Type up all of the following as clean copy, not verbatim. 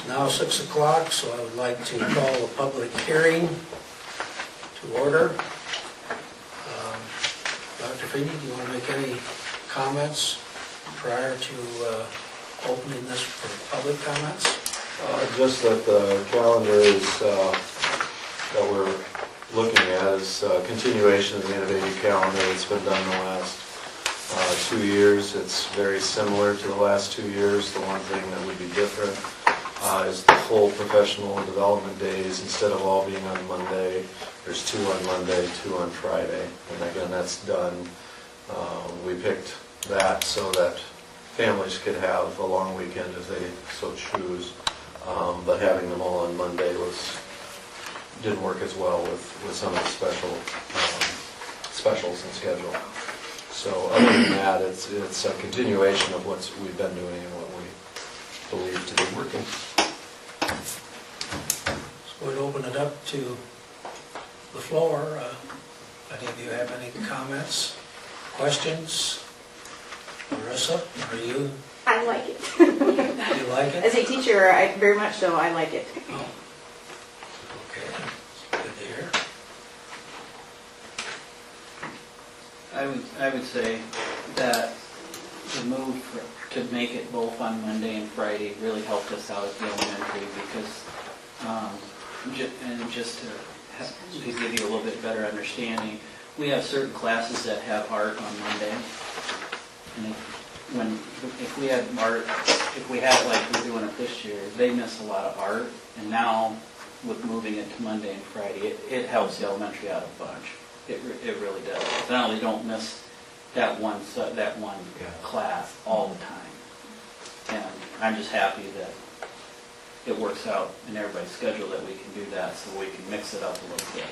Now 6 o'clock, so I would like to call a public hearing to order. Dr. Feeney, do you want to make any comments prior to opening this for public comments? Just that the calendar is that we're looking at is a continuation of the innovative calendar that's been done the last 2 years. It's very similar to the last 2 years. The one thing that would be different is the full professional development days. Instead of all being on Monday, there's 2 on Monday, 2 on Friday. And again, that's done. We picked that so that families could have a long weekend if they so choose. But having them all on Monday didn't work as well with some of the specials and schedule. So other than that, it's a continuation of what we've been doing and what we believe to be working. So we'd open it up to the floor. Any of you have any comments, questions? Marissa, are you? I like it. You like it? As a teacher, very much so, I like it. Oh. Okay, good to hear. I would say that the move to make it both on Monday and Friday really helped us out at the elementary because, and just to give you a little bit better understanding, we have certain classes that have art on Monday. And if we had art, if we had like we're doing it this year, they miss a lot of art. And now with moving it to Monday and Friday, it helps the elementary out a bunch. It really does. Not only don't miss that one class all the time. And I'm just happy that it works out in everybody's schedule that we can do that, so we can mix it up a little bit.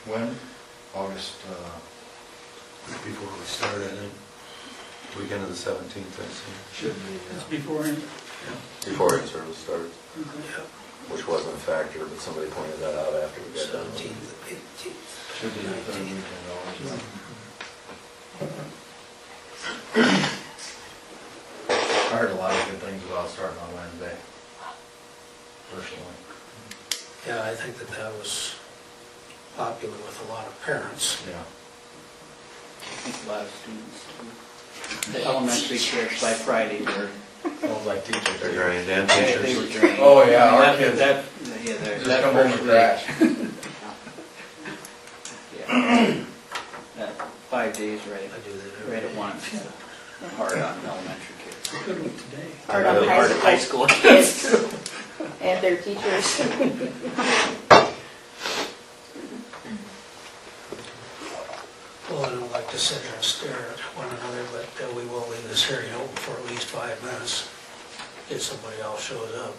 When? August, Before we start, I think. Weekend of the 17th, I see. should be. It's beforehand. Before in-service starts, Yeah, which wasn't a factor, but somebody pointed that out after we got done. 17th, 18th. Should be the third weekend always. I heard a lot of good things about starting on Wednesday, personally. Yeah, I think that was popular with a lot of parents. Yeah. I think a lot of students do. The elementary kids by Friday were. Sounds like teachers. They're drained and They teachers. were drained. Oh, yeah, I mean, our kids just come home and crash. Yeah. That 5 days I do that right every at day. once. Hard on elementary kids. Good one today. Hard on Hard on high school kids. And their teachers. Well, I don't like to sit here and stare at one another, but we will leave this hearing open for at least 5 minutes if somebody else shows up.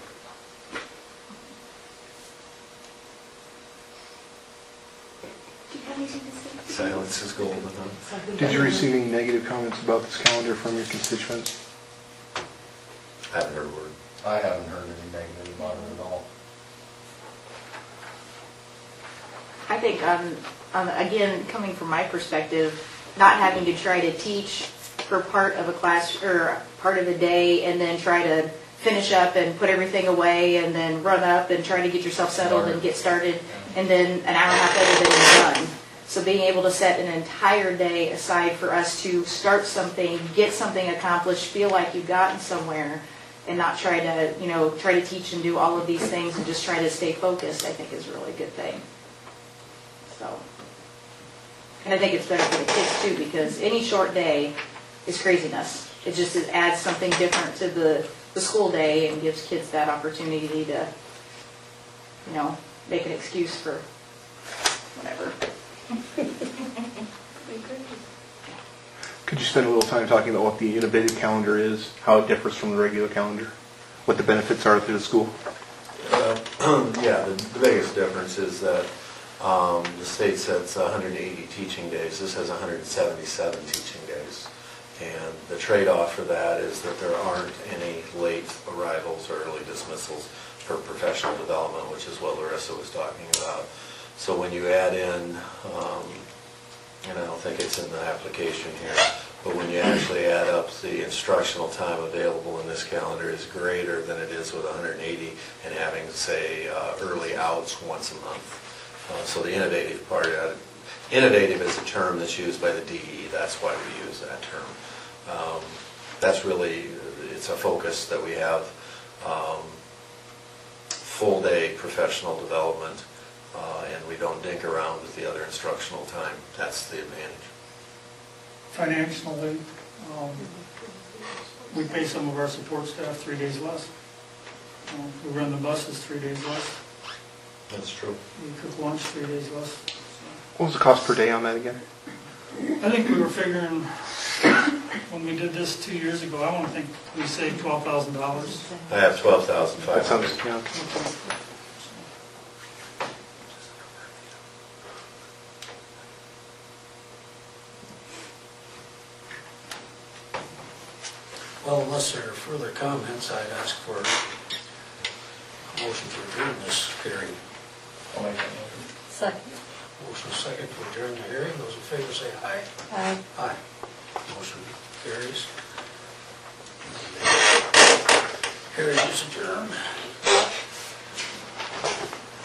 Do you have anything to say? Silence is golden, huh? Did you receive any negative comments about this calendar from your constituents? I haven't heard a word. I haven't heard any negative about it at all. I think, again, coming from my perspective, not having to try to teach for part of a class or part of a day and then try to finish up and put everything away and then run up and try to get yourself settled and get started, and then an hour and a half later then you're done. So being able to set an entire day aside for us to start something, get something accomplished, feel like you've gotten somewhere, and not try to, try to teach and do all of these things and just try to stay focused, I think is a really good thing. So, and I think it's better for the kids too, because any short day is craziness. It adds something different to the school day and gives kids that opportunity to, make an excuse for whatever. Could you spend a little time talking about what the innovative calendar is, how it differs from the regular calendar, what the benefits are to the school? Yeah, the biggest difference is that the state sets 180 teaching days. This has 177 teaching days. And the trade-off for that is that there aren't any late arrivals or early dismissals for professional development, which is what Larissa was talking about. So when you add in, and I don't think it's in the application here, but when you actually add up the instructional time available in this calendar is greater than it is with 180 and having, say, early outs once a month. So the innovative part, innovative is a term that's used by the DE, that's why we use that term. That's really, it's a focus that we have, full day professional development, and we don't dink around with the other instructional time. That's the advantage. Financially, we pay some of our support staff 3 days less. We run the buses 3 days less. That's true. We cook lunch 3 days less. What was the cost per day on that again? I think we were figuring, when we did this 2 years ago, I want to think we saved $12,000. I have That 12,500. sounds, yeah. Well, unless there are further comments, I'd ask for a motion to adjourn this hearing. I'll make that motion. Second. Motion second to adjourn the hearing. Those in favor say aye. Aye. Aye. Motion carries. Hearing is adjourned.